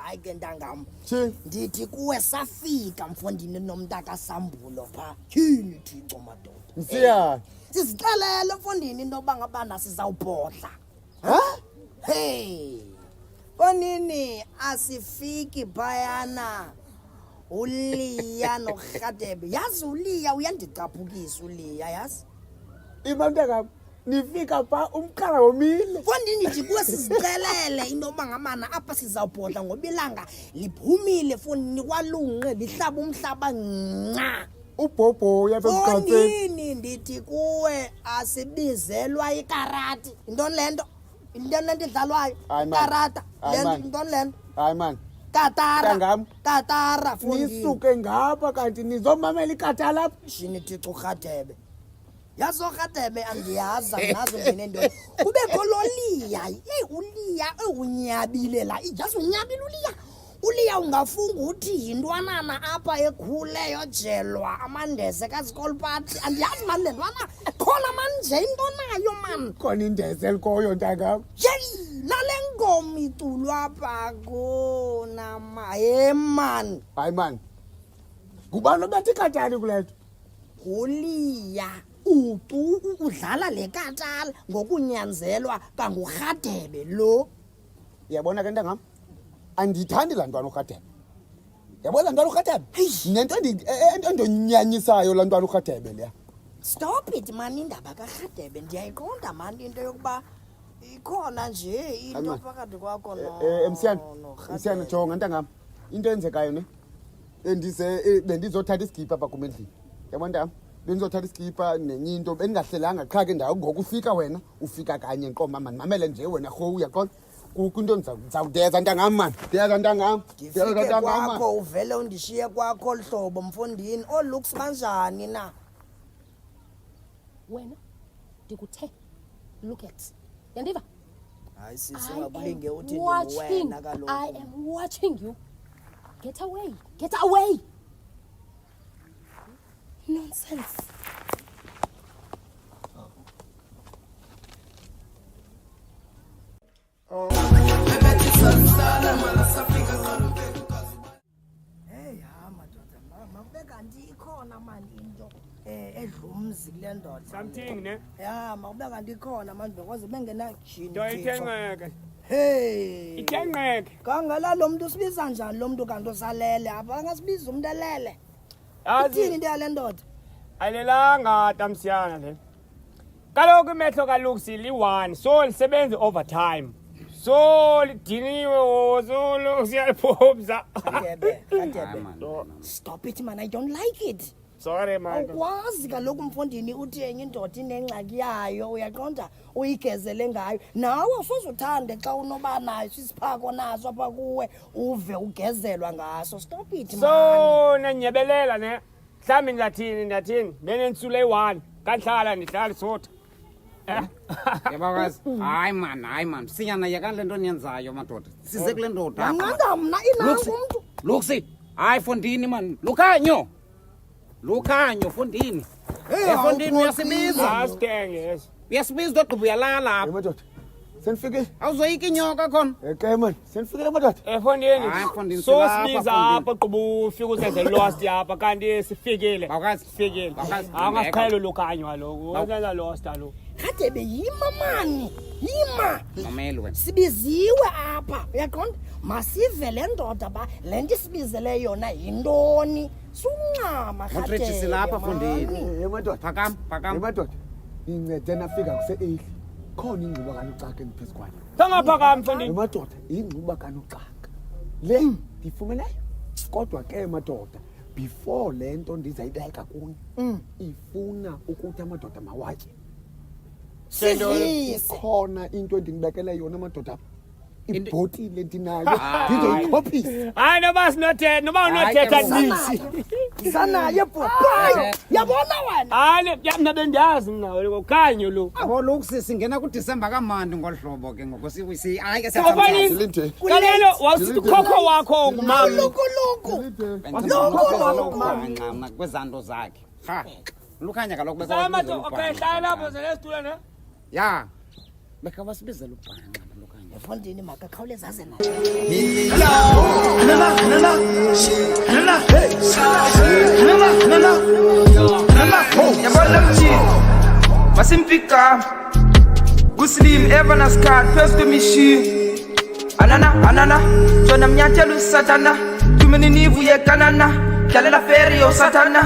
hayi ke ntangam Thi ndithi kuwe safika mfondini nomntaka Sambulo pha tyhini thixo madoda Msiya. sizixelele mfondini into yoba ngabana sizawubhodla Ha? hey bonini asifiki phayana uLiya noRhadebe yazi uLiya uyandicaphukisa uLiya yazi Imantaka nifika pa umqala womile. mfondini nje kuwe sizixelele into yoba ngamana apha sizawubhodla ngoba ilanga liphumile fondini kwalunqe lihlaba umhlaba nca Ubhobho yabeMgqatseni. Bonini ndithi kuwe asibizelwa ikarati intoni lento lento idlalwayo Hayi, man. karata Hayi, lento man. intoni lento Hayi man. katara Ntangam. katara fondini Nisuke ngapha kanti nizomamela ikatha lapha. shini thixo uRhadebe yazo uRhadebe andiyaza nazo ngenento kubekho loLiya uLiya unyabile la yazi unyabile uLiya ungafunga uthi yintwanana apha ekhule yojelwa amandese kaSkolpati andiyazi mani le ntwana khona manje into nayo mani Khona indeze elikoyo ntangam. yeyi nale ngoma iculwa apha konama ye mani Hayi man. Ngubani obethi ikatani kuletho? uLiya udlala le katala ngokunyanzelwa kanguRhadebe lo Yabona ke ntangam. Andithandi la ntwana uRhadebe. Yabona ntwana uRhadebe? Nento endonyanyisayo la ntwana uRhadebe leya. stop it mani indaba kaRhadebe ndiyayiqonda mani into yokuba ikhona nje into Hayi, man. phakathi kwakho Msiyana. noRhadebe. Msiyana jonga ntangam. Into enzekayo ne. Bendizothatha iskipa apha kum endlini. Yabona ntangam. Bendizothatha iskipa nenye into bengahlelanga qha ke ndawo ngoku ufika wena ufika kanye nqoma man mamele nje wena rho uyaqonda kukho into ndizawudeza ntangam man ndeza ntangam ndifike kwakho uvele undishiye kwakho hlobo mfondini olooks banjani na wena ndikuthe look at yandiva hayi I sisi am ungakulinge uthi watching. ndiwena I kaloku am watching you. Get away. Get away. Nonsense. hey ha madoda makube kanti ikhona mani into edlumzi kule ndoda Something ne? ya makube kanti ikhona mani bekwazi bengena jini Into ithengeke. hey Ithengeke. kangala lo muntu usibiza njani lo muntu kanti usalele apha angasibiza umuntu alele ithini Yazi into yale ndoda alelanga tamsiyana le. Kaloku imehlo kaLuxi li1 so lisebenza overtime. So lidiniwe so siyaliphobza. Khadebe stop it man I don't like it Sorry man. awukwazi kaloku mfondini uthi enye indoda inengxaki yayo uyaqonda uyigezele ngayo nawe asoze uthande xa unoba nayo sisiphako naso apha kuwe uve ugezelwa ngaso stop it man So nanyebelela ne. Mhlawumbi ndathini benentsule eyi1 kanhlala ndihlala sotha. Yabakazi, hayi man, sinyana yakani lento niyenzayo madoda. Size kule ndoda. anqanda mna inangu umntu Luxi, hayi fondini man. Lukhanyo fondini. Fondini uyasibiza. Asitenge yes. Uyasibiza ogqiba uyalala. madoda senifike Awuzoyika inyoka khona. ke man senifikile madoda Efondini. Hayi, Fondini, So silapha, sibiza Fondini. apha gqiba ufika usenze lost apha kanti sifikile. Bawukazi, Sifikile. Bawukazi, Angasiqhelo lokhanyo kaloku. Usenza lost kaloku. Khadebe yima mani yima Mamela wena. sibiziwe apha uyaqonda masive le ndoda ba le nto isibizele yona yintoni suncama Montrechi silapha fondini. madoda Phakama. madoda nincede nafika kuse-8 khona ingquba kanuxaka engiphezu kwayo Sangaphakami Fondini. madoda ingquba kanuxaka le ndiyifumeneyo kodwa ke madoda before le nto ndizayibeka kuni ifuna ukuthi amadoda mawatye sidlise ikhona into endinibekele yona madoda ibhotile ndinayo Hayi. ndizoyikhophisa Hayi noba unothetha Hayi, nisi. zanaye bhobhayo yabona wena Hayi mna bendiyazi mna ukhanyo lo. Abo Luxi singena kuDisemba kamandi ngolhlobo ke ngoko si hayi ke Fondini. Dilinde. Kalelo wasithi khokho wakho ngumama. lukuluku Mama kwezanto zakhe. Ha. Lukhanya kaloku Sama to okay hlala lapho selesitula ne. Ya. Beka wasibizela ubhanqa lukhanya. efondini makakhawuleza aze nayo Miliyoni Masimpika Guslim Evanas card first to me she Anana Jona mnyatelu satana Tumeni nivu ye kanana Kalela feri o satana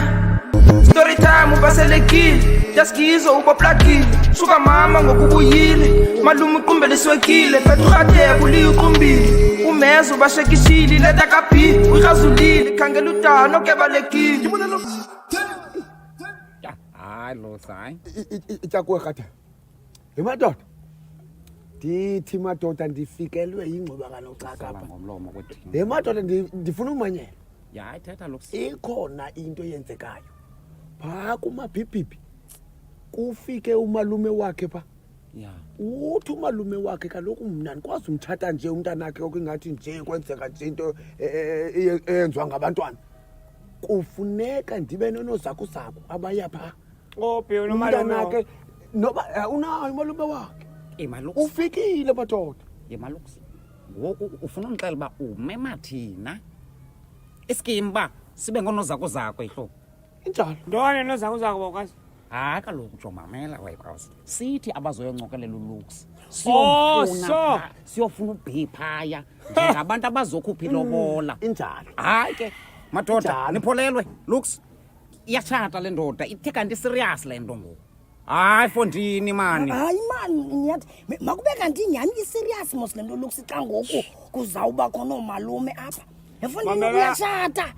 Story time ubaseleki Jaskizo ubaplaki Suka mama ngokubuyile Malumu kumbele swekile Petrate buli ukumbili Umezo bashekishili Leta kapi Uikazulili Kangelutano kebaleki Hayi sayi. Itshakuwe khatha. Madoda. Ndithi madoda ndifikelwe yingcuba kanoxaka apha. Ngomlomo kwethu. Madoda ndifuna umanyela. Ya ithetha Lux. Ikhona into yenzekayo. Pha kumabhibhibhi. Kufike umalume wakhe pha. Ya. Uthi umalume wakhe kaloku mna andikwazi umthatha nje umntanakhe okungathi nje kwenzeka nje into eyenziwa ngabantwana. Kufuneka ndibe nonozakusako abaya pha. Obheka umalume Umntanakhe noba unayo umalume wakhe. Malux. Ufikile madoda. Malux. Ngoku ufuna umxela uba umema thina. Iskimba sibe ngonoza zakho ihlo. Injalo. Ndone nozakuzako bokwazi. Hayi kaloku jomamela wayibawusi. Sithi abazoyoncokelela uLux. Siyofuna ubhiphaya njengabantu abazokhupha ilobola. Injalo. Hayi ke madoda nipholelwe Lux. Iyatshata le ndoda ithe kanti serious le nto ngoku. Hayi fondini mani. Hayi mani nyathi makube kanti nyani iserious mos lento Lux xa ngoku kuzawuba khona omalume apha. Efondini uyatshata.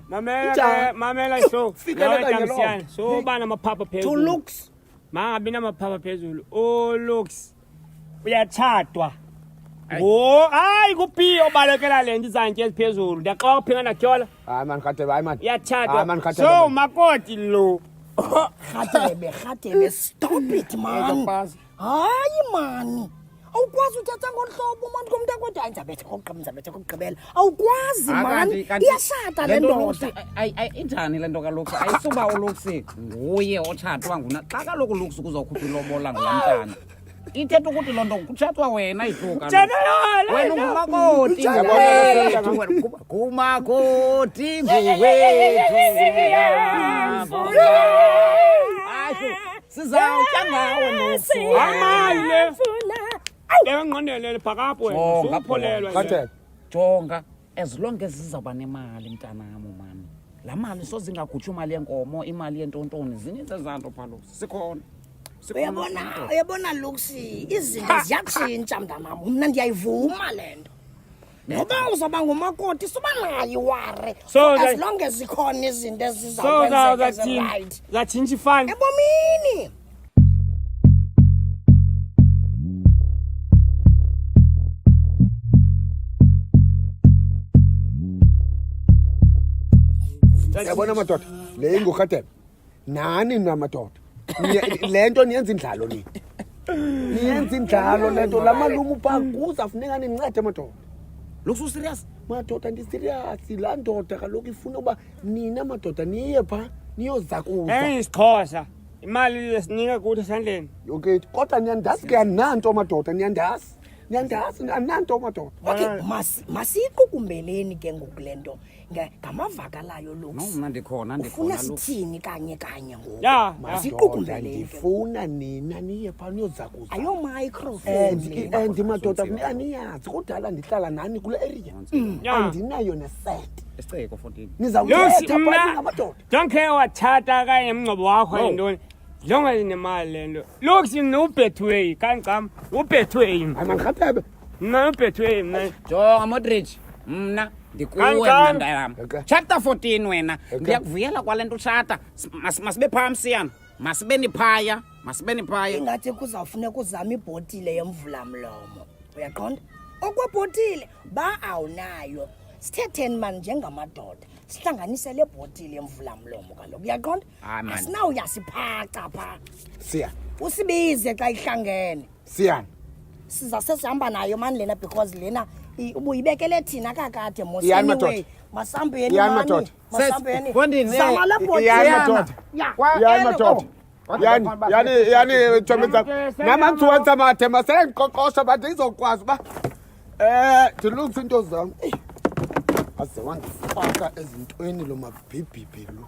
Mamela so. Fikela kanye lo. So bana maphapha phezulu. To Lux. Mangabi namaphapha phezulu. Oh Lux. Uyathatwa. Hayi kuphi obalekela lento izantye eziphezulu. Ndiyaxoxa kuphinga nakutyola. Hayi man khatebe hayi man. Uyathatwa. So makoti lo. Khatebe stop it man. Hayi mani. Awukwazi uthatha ngohlobo manje komuntu akodwa ayizabethe kokugqibela. Awukwazi mani. Iyashata le ndoda. Ay injani le nto kaloku ayisuba uLux nguye otshatwa nguna xa kaloku uLux kuzokhupha ilobola ngolamntana. Ithetha ukuthi loo nto kutshatwa wena ihluka. Wena ungumakoti. Kumakoti nguwethu. Sizawutya ngawe nofu. Amale. Engqondelele phakapho wena. Upholelwa. Khatebe. Jonga as long as sizawuba nemali mntanami mani. La mali sozingakhutshwa imali yenkomo, imali yentontoni, zininzi ezanto phalo. Sikhona. Uyabona Lux izinto ziyatshintsha mntanam. Mna ndiyayivuma le nto. Ngoba uzawuba ngumakoti suba nayo iware. As long as zikhona izinto ezizawukwenzeka right. Zatshintsha ifani. Ebomini. Yabona madoda le ingukhatebe. Nani namadoda. Lento niyenza indlalo ni. Niyenza indlalo lento lamalumu pha kuzafuneka nincede madoda. Lux serious? Madoda ndi-serious laa ndoda kaloku ifuna uba nina madoda niye pha niyozakuza. Isixhosa. Imali lesinika kuthi esandleni. Okay, kodwa niyandazi ke ananto madoda niyandazi. Ananto madoda. Okay, masiqukumbeleni ke ngoku lento ngamavakalayo Lux. Mna ndikhona Ufuna sithini kanye ngoku? Ya, masiqukumbeleni. Ndifuna nina niye pha niyozakuza. Ayo microphone. And madoda aniyazi kudala ndihlala nani kule area. Andinayo neset. Isiceko 14. Nizawuthetha pha ngamadoda. Don't care wathatha kanye umngcebo wakho yintoni. Jonga nemali lento. Lux ubethwe kancam. Ubethwe Hayi man khatebe. Mna ubethwe mna. Jonga Modric. Mna ndikuwe mnanda yami. Chapter 14 wena. Ndiyakuvuyela kwalento utshata. Masibe phamsiyana. Masibe niphaya. Ingathi kuzawufuneka uzama ibhotile yemvulamlomo. Uyaqonda? Okwebhotile ba awunayo. Sithetheni manje njengamadoda. Sihlanganise le bhotile yemvulamlomo kaloku. Uyaqonda? Asinawu yasiphaca pha. Siya. Usibize xa ihlangene. Siyana. Siza sesihamba nayo mani lena because lena ubuyibekele thina kakade mos anyway. Masambeni mani. Masambeni. Zama la bhotile. Yani Thomas namanziwenza mathema sengiqoqosha bathi izokwazi ba DeLux into zami aze wandifaka ezintweni lo mabhibhibhi lo.